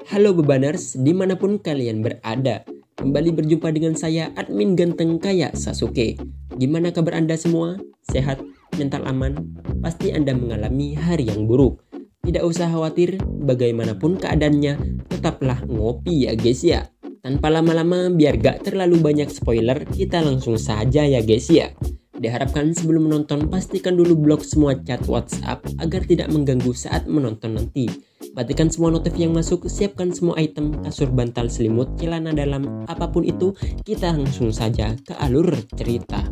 Halo Bebaners, dimanapun kalian berada. Kembali berjumpa dengan saya, admin ganteng kayak Sasuke. Gimana kabar Anda semua? Sehat? Mental aman? Pasti Anda mengalami hari yang buruk. Tidak usah khawatir, bagaimanapun keadaannya, tetaplah ngopi ya guys ya. Tanpa lama-lama, biar gak terlalu banyak spoiler, kita langsung saja ya guys ya. Diharapkan sebelum menonton, pastikan dulu blok semua chat WhatsApp agar tidak mengganggu saat menonton nanti. Matikan semua notif yang masuk, siapkan semua item, kasur, bantal, selimut, celana dalam, apapun itu, kita langsung saja ke alur cerita.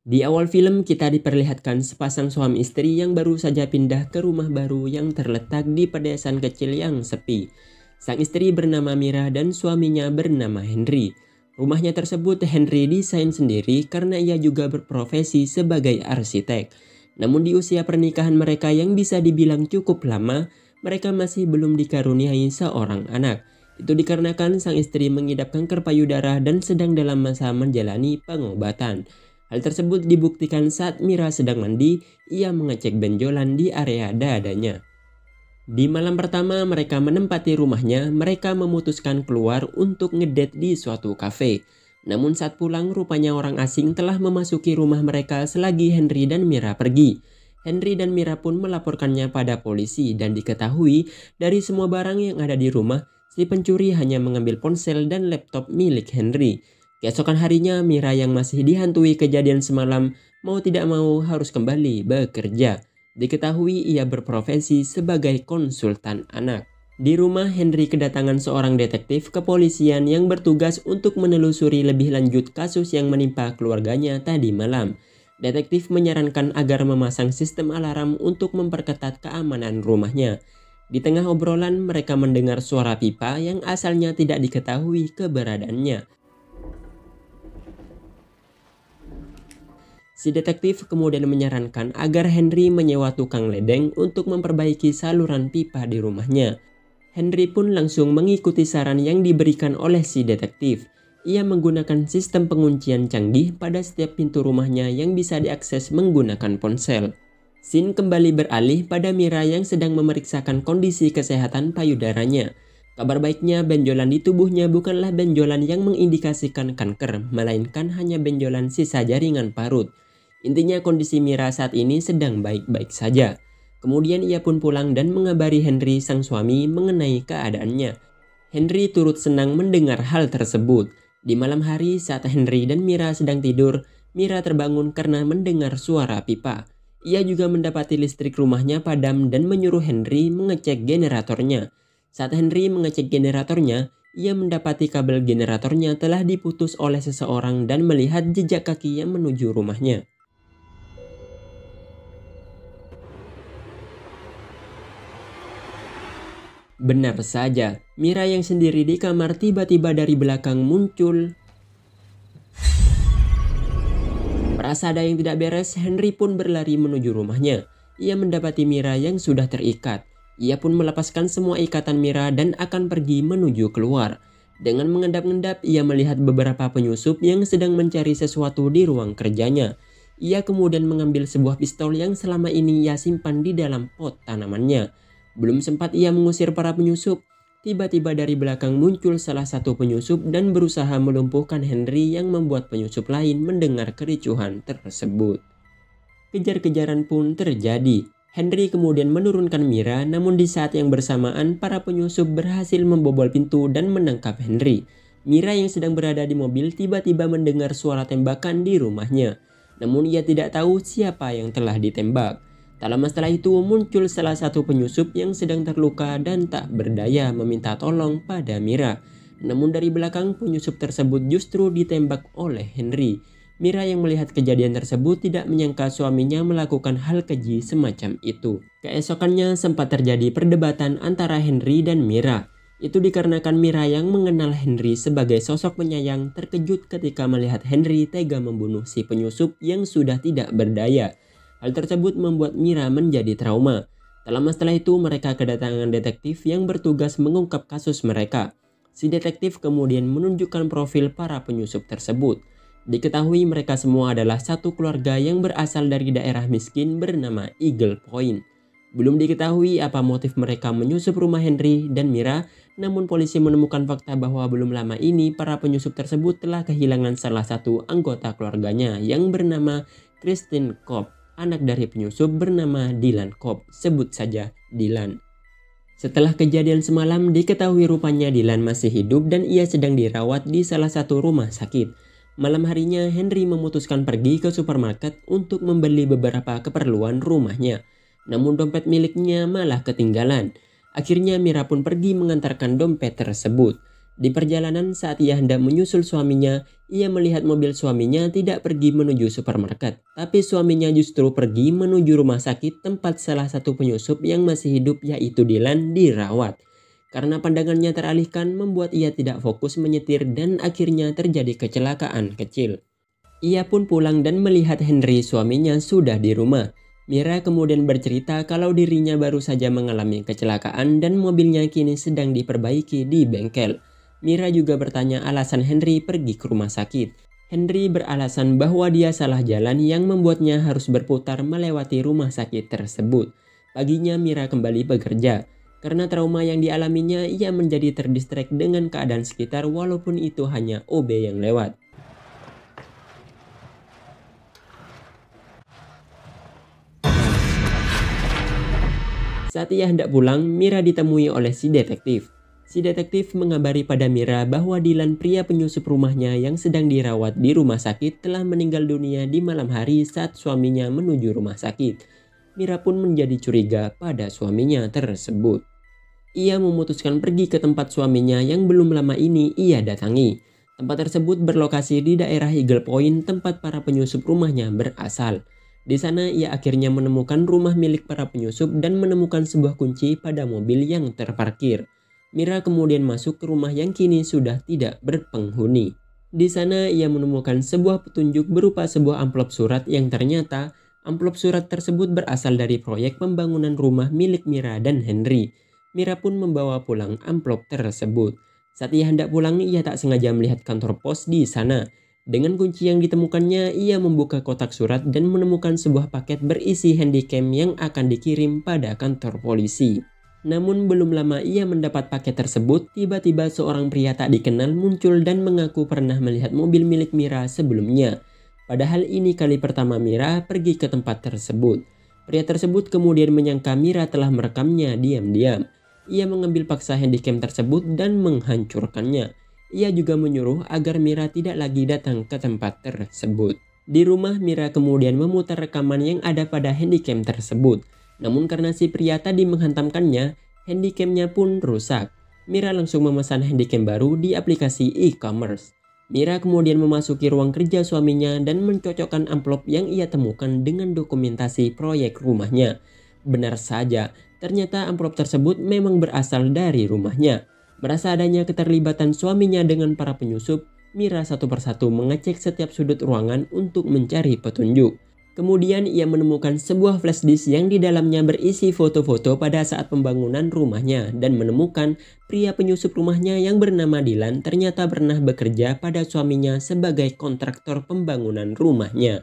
Di awal film kita diperlihatkan sepasang suami istri yang baru saja pindah ke rumah baru yang terletak di pedesaan kecil yang sepi. Sang istri bernama Mira dan suaminya bernama Henry. Rumahnya tersebut Henry desain sendiri karena ia juga berprofesi sebagai arsitek. Namun di usia pernikahan mereka yang bisa dibilang cukup lama, mereka masih belum dikaruniai seorang anak. Itu dikarenakan sang istri mengidap kanker payudara dan sedang dalam masa menjalani pengobatan. Hal tersebut dibuktikan saat Mira sedang mandi, ia mengecek benjolan di area dadanya. Di malam pertama mereka menempati rumahnya, mereka memutuskan keluar untuk ngedate di suatu kafe. Namun saat pulang rupanya orang asing telah memasuki rumah mereka selagi Henry dan Mira pergi. Henry dan Mira pun melaporkannya pada polisi dan diketahui dari semua barang yang ada di rumah, si pencuri hanya mengambil ponsel dan laptop milik Henry. Keesokan harinya Mira yang masih dihantui kejadian semalam mau tidak mau harus kembali bekerja. Diketahui ia berprofesi sebagai konsultan anak. Di rumah Henry kedatangan seorang detektif kepolisian yang bertugas untuk menelusuri lebih lanjut kasus yang menimpa keluarganya tadi malam. Detektif menyarankan agar memasang sistem alarm untuk memperketat keamanan rumahnya. Di tengah obrolan mereka mendengar suara pipa yang asalnya tidak diketahui keberadaannya. Si detektif kemudian menyarankan agar Henry menyewa tukang ledeng untuk memperbaiki saluran pipa di rumahnya. Henry pun langsung mengikuti saran yang diberikan oleh si detektif. Ia menggunakan sistem penguncian canggih pada setiap pintu rumahnya yang bisa diakses menggunakan ponsel. Scene kembali beralih pada Mira yang sedang memeriksakan kondisi kesehatan payudaranya. Kabar baiknya, benjolan di tubuhnya bukanlah benjolan yang mengindikasikan kanker, melainkan hanya benjolan sisa jaringan parut. Intinya kondisi Mira saat ini sedang baik-baik saja. Kemudian ia pun pulang dan mengabari Henry sang suami mengenai keadaannya. Henry turut senang mendengar hal tersebut. Di malam hari saat Henry dan Mira sedang tidur, Mira terbangun karena mendengar suara pipa. Ia juga mendapati listrik rumahnya padam dan menyuruh Henry mengecek generatornya. Saat Henry mengecek generatornya, ia mendapati kabel generatornya telah diputus oleh seseorang dan melihat jejak kaki yang menuju rumahnya. Benar saja, Mira yang sendiri di kamar tiba-tiba dari belakang muncul. Merasa ada yang tidak beres, Henry pun berlari menuju rumahnya. Ia mendapati Mira yang sudah terikat. Ia pun melepaskan semua ikatan Mira dan akan pergi menuju keluar. Dengan mengendap-endap, ia melihat beberapa penyusup yang sedang mencari sesuatu di ruang kerjanya. Ia kemudian mengambil sebuah pistol yang selama ini ia simpan di dalam pot tanamannya. Belum sempat ia mengusir para penyusup, tiba-tiba dari belakang muncul salah satu penyusup dan berusaha melumpuhkan Henry yang membuat penyusup lain mendengar kericuhan tersebut. Kejar-kejaran pun terjadi. Henry kemudian menurunkan Mira, namun di saat yang bersamaan para penyusup berhasil membobol pintu dan menangkap Henry. Mira yang sedang berada di mobil tiba-tiba mendengar suara tembakan di rumahnya. Namun ia tidak tahu siapa yang telah ditembak. Tak lama setelah itu muncul salah satu penyusup yang sedang terluka dan tak berdaya meminta tolong pada Mira. Namun dari belakang penyusup tersebut justru ditembak oleh Henry. Mira yang melihat kejadian tersebut tidak menyangka suaminya melakukan hal keji semacam itu. Keesokannya sempat terjadi perdebatan antara Henry dan Mira. Itu dikarenakan Mira yang mengenal Henry sebagai sosok penyayang terkejut ketika melihat Henry tega membunuh si penyusup yang sudah tidak berdaya. Hal tersebut membuat Mira menjadi trauma. Tak lama setelah itu mereka kedatangan detektif yang bertugas mengungkap kasus mereka. Si detektif kemudian menunjukkan profil para penyusup tersebut. Diketahui mereka semua adalah satu keluarga yang berasal dari daerah miskin bernama Eagle Point. Belum diketahui apa motif mereka menyusup rumah Henry dan Mira, namun polisi menemukan fakta bahwa belum lama ini para penyusup tersebut telah kehilangan salah satu anggota keluarganya yang bernama Christine Cobb, anak dari penyusup bernama Dylan Cobb, sebut saja Dylan. Setelah kejadian semalam, diketahui rupanya Dylan masih hidup dan ia sedang dirawat di salah satu rumah sakit. Malam harinya, Henry memutuskan pergi ke supermarket untuk membeli beberapa keperluan rumahnya. Namun dompet miliknya malah ketinggalan. Akhirnya Mira pun pergi mengantarkan dompet tersebut. Di perjalanan saat ia hendak menyusul suaminya, ia melihat mobil suaminya tidak pergi menuju supermarket. Tapi suaminya justru pergi menuju rumah sakit tempat salah satu penyusup yang masih hidup yaitu Dylan dirawat. Karena pandangannya teralihkan membuat ia tidak fokus menyetir dan akhirnya terjadi kecelakaan kecil. Ia pun pulang dan melihat Henry suaminya sudah di rumah. Mira kemudian bercerita kalau dirinya baru saja mengalami kecelakaan dan mobilnya kini sedang diperbaiki di bengkel. Mira juga bertanya alasan Henry pergi ke rumah sakit. Henry beralasan bahwa dia salah jalan yang membuatnya harus berputar melewati rumah sakit tersebut. Paginya Mira kembali bekerja. Karena trauma yang dialaminya, ia menjadi terdistrek dengan keadaan sekitar walaupun itu hanya OB yang lewat. Saat ia hendak pulang, Mira ditemui oleh si detektif. Si detektif mengabari pada Mira bahwa Dylan, pria penyusup rumahnya yang sedang dirawat di rumah sakit, telah meninggal dunia di malam hari saat suaminya menuju rumah sakit. Mira pun menjadi curiga pada suaminya tersebut. Ia memutuskan pergi ke tempat suaminya yang belum lama ini ia datangi. Tempat tersebut berlokasi di daerah Eagle Point tempat para penyusup rumahnya berasal. Di sana ia akhirnya menemukan rumah milik para penyusup dan menemukan sebuah kunci pada mobil yang terparkir. Mira kemudian masuk ke rumah yang kini sudah tidak berpenghuni. Di sana ia menemukan sebuah petunjuk berupa sebuah amplop surat yang ternyata amplop surat tersebut berasal dari proyek pembangunan rumah milik Mira dan Henry. Mira pun membawa pulang amplop tersebut. Saat ia hendak pulang, ia tak sengaja melihat kantor pos di sana. Dengan kunci yang ditemukannya, ia membuka kotak surat dan menemukan sebuah paket berisi handycam yang akan dikirim pada kantor polisi. Namun belum lama ia mendapat paket tersebut, tiba-tiba seorang pria tak dikenal muncul dan mengaku pernah melihat mobil milik Mira sebelumnya. Padahal ini kali pertama Mira pergi ke tempat tersebut. Pria tersebut kemudian menyangka Mira telah merekamnya diam-diam. Ia mengambil paksa handycam tersebut dan menghancurkannya. Ia juga menyuruh agar Mira tidak lagi datang ke tempat tersebut. Di rumah, Mira kemudian memutar rekaman yang ada pada handycam tersebut. Namun karena si pria tadi menghantamkannya, handycamnya pun rusak. Mira langsung memesan handycam baru di aplikasi e-commerce. Mira kemudian memasuki ruang kerja suaminya dan mencocokkan amplop yang ia temukan dengan dokumentasi proyek rumahnya. Benar saja, ternyata amplop tersebut memang berasal dari rumahnya. Merasa adanya keterlibatan suaminya dengan para penyusup, Mira satu persatu mengecek setiap sudut ruangan untuk mencari petunjuk. Kemudian ia menemukan sebuah flash disk yang di dalamnya berisi foto-foto pada saat pembangunan rumahnya dan menemukan pria penyusup rumahnya yang bernama Dylan ternyata pernah bekerja pada suaminya sebagai kontraktor pembangunan rumahnya.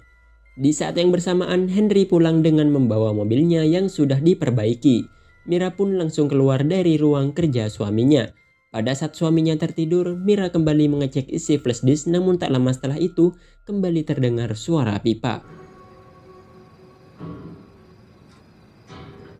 Di saat yang bersamaan, Henry pulang dengan membawa mobilnya yang sudah diperbaiki. Mira pun langsung keluar dari ruang kerja suaminya. Pada saat suaminya tertidur, Mira kembali mengecek isi flash disk, namun tak lama setelah itu kembali terdengar suara pipa.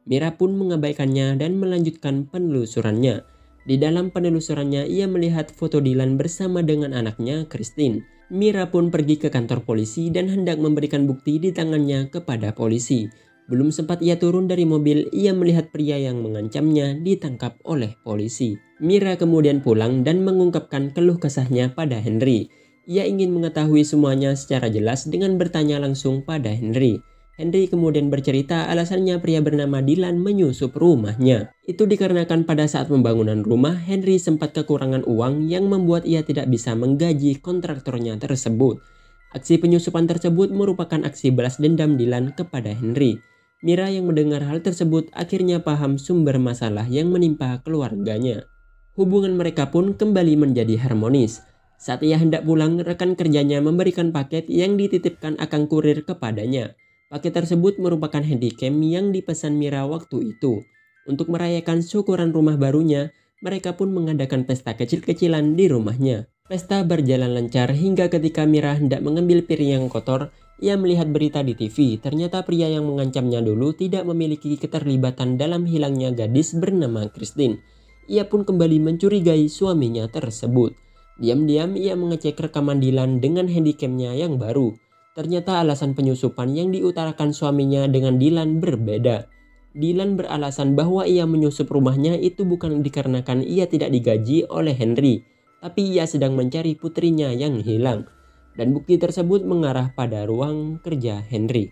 Mira pun mengabaikannya dan melanjutkan penelusurannya. Di dalam penelusurannya, ia melihat foto Dylan bersama dengan anaknya, Christine. Mira pun pergi ke kantor polisi dan hendak memberikan bukti di tangannya kepada polisi. Belum sempat ia turun dari mobil, ia melihat pria yang mengancamnya ditangkap oleh polisi. Mira kemudian pulang dan mengungkapkan keluh kesahnya pada Henry. Ia ingin mengetahui semuanya secara jelas dengan bertanya langsung pada Henry. Henry kemudian bercerita alasannya pria bernama Dylan menyusup rumahnya. Itu dikarenakan pada saat pembangunan rumah, Henry sempat kekurangan uang yang membuat ia tidak bisa menggaji kontraktornya tersebut. Aksi penyusupan tersebut merupakan aksi balas dendam Dylan kepada Henry. Mira yang mendengar hal tersebut akhirnya paham sumber masalah yang menimpa keluarganya. Hubungan mereka pun kembali menjadi harmonis. Saat ia hendak pulang, rekan kerjanya memberikan paket yang dititipkan akang kurir kepadanya. Paket tersebut merupakan handycam yang dipesan Mira waktu itu. Untuk merayakan syukuran rumah barunya, mereka pun mengadakan pesta kecil-kecilan di rumahnya. Pesta berjalan lancar hingga ketika Mira hendak mengambil piring yang kotor, ia melihat berita di TV. Ternyata pria yang mengancamnya dulu tidak memiliki keterlibatan dalam hilangnya gadis bernama Christine. Ia pun kembali mencurigai suaminya tersebut. Diam-diam ia mengecek rekaman Dylan dengan handycamnya yang baru. Ternyata alasan penyusupan yang diutarakan suaminya dengan Dylan berbeda. Dylan beralasan bahwa ia menyusup rumahnya itu bukan dikarenakan ia tidak digaji oleh Henry, tapi ia sedang mencari putrinya yang hilang. Dan bukti tersebut mengarah pada ruang kerja Henry.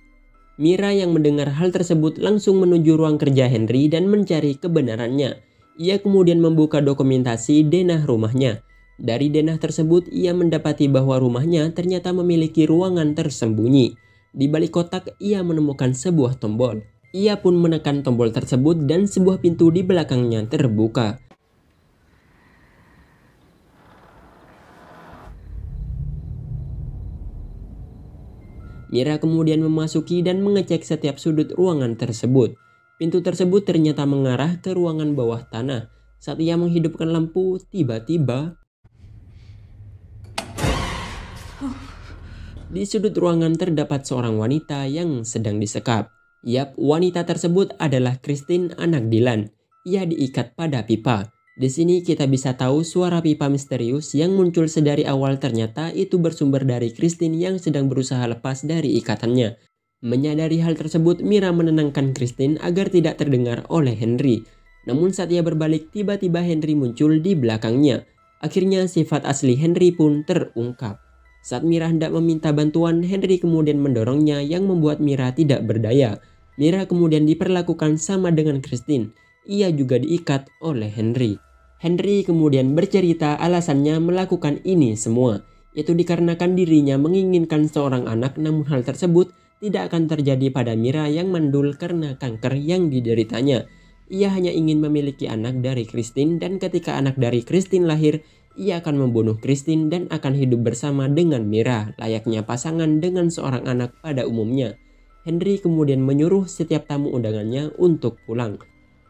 Mira yang mendengar hal tersebut langsung menuju ruang kerja Henry dan mencari kebenarannya. Ia kemudian membuka dokumentasi denah rumahnya. Dari denah tersebut ia mendapati bahwa rumahnya ternyata memiliki ruangan tersembunyi. Di balik kotak ia menemukan sebuah tombol. Ia pun menekan tombol tersebut dan sebuah pintu di belakangnya terbuka. Mira kemudian memasuki dan mengecek setiap sudut ruangan tersebut. Pintu tersebut ternyata mengarah ke ruangan bawah tanah. Saat ia menghidupkan lampu, tiba-tiba di sudut ruangan terdapat seorang wanita yang sedang disekap. Yap, wanita tersebut adalah Christine, anak Dylan. Ia diikat pada pipa. Di sini kita bisa tahu suara pipa misterius yang muncul sedari awal ternyata itu bersumber dari Christine yang sedang berusaha lepas dari ikatannya. Menyadari hal tersebut, Mira menenangkan Christine agar tidak terdengar oleh Henry. Namun saat ia berbalik, tiba-tiba Henry muncul di belakangnya. Akhirnya sifat asli Henry pun terungkap. Saat Mira hendak meminta bantuan, Henry kemudian mendorongnya yang membuat Mira tidak berdaya. Mira kemudian diperlakukan sama dengan Christine. Ia juga diikat oleh Henry. Henry kemudian bercerita alasannya melakukan ini semua. Itu dikarenakan dirinya menginginkan seorang anak, namun hal tersebut tidak akan terjadi pada Mira yang mandul karena kanker yang dideritanya. Ia hanya ingin memiliki anak dari Christine dan ketika anak dari Christine lahir, ia akan membunuh Christine dan akan hidup bersama dengan Mira, layaknya pasangan dengan seorang anak pada umumnya. Henry kemudian menyuruh setiap tamu undangannya untuk pulang.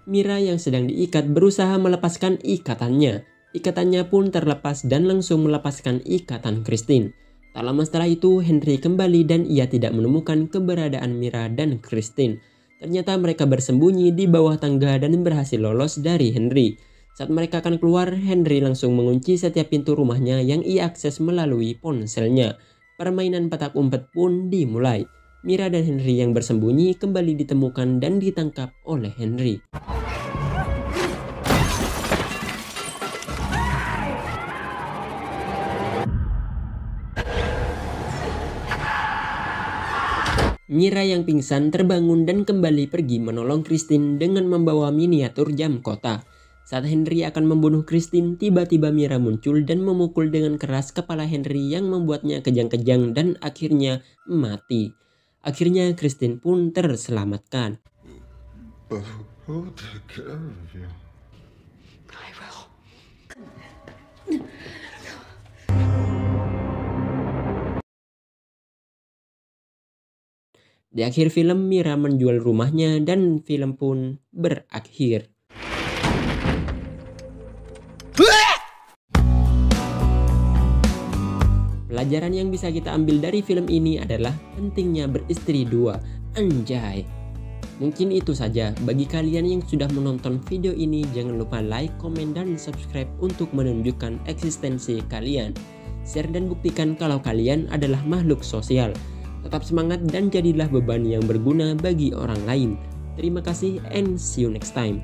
Mira yang sedang diikat berusaha melepaskan ikatannya. Ikatannya pun terlepas dan langsung melepaskan ikatan Christine. Tak lama setelah itu Henry kembali dan ia tidak menemukan keberadaan Mira dan Christine. Ternyata mereka bersembunyi di bawah tangga dan berhasil lolos dari Henry. Saat mereka akan keluar, Henry langsung mengunci setiap pintu rumahnya yang ia akses melalui ponselnya. Permainan petak umpet pun dimulai. Mira dan Henry yang bersembunyi kembali ditemukan dan ditangkap oleh Henry. Mira yang pingsan terbangun dan kembali pergi menolong Christine dengan membawa miniatur jam kota. Saat Henry akan membunuh Christine, tiba-tiba Mira muncul dan memukul dengan keras kepala Henry yang membuatnya kejang-kejang dan akhirnya mati. Akhirnya Christine pun terselamatkan. But who'll take care of you? I will. Di akhir film, Mira menjual rumahnya dan film pun berakhir. Pelajaran yang bisa kita ambil dari film ini adalah pentingnya beristri dua. Anjay. Mungkin itu saja. Bagi kalian yang sudah menonton video ini, jangan lupa like, komen, dan subscribe untuk menunjukkan eksistensi kalian. Share dan buktikan kalau kalian adalah makhluk sosial. Tetap semangat dan jadilah beban yang berguna bagi orang lain. Terima kasih and see you next time.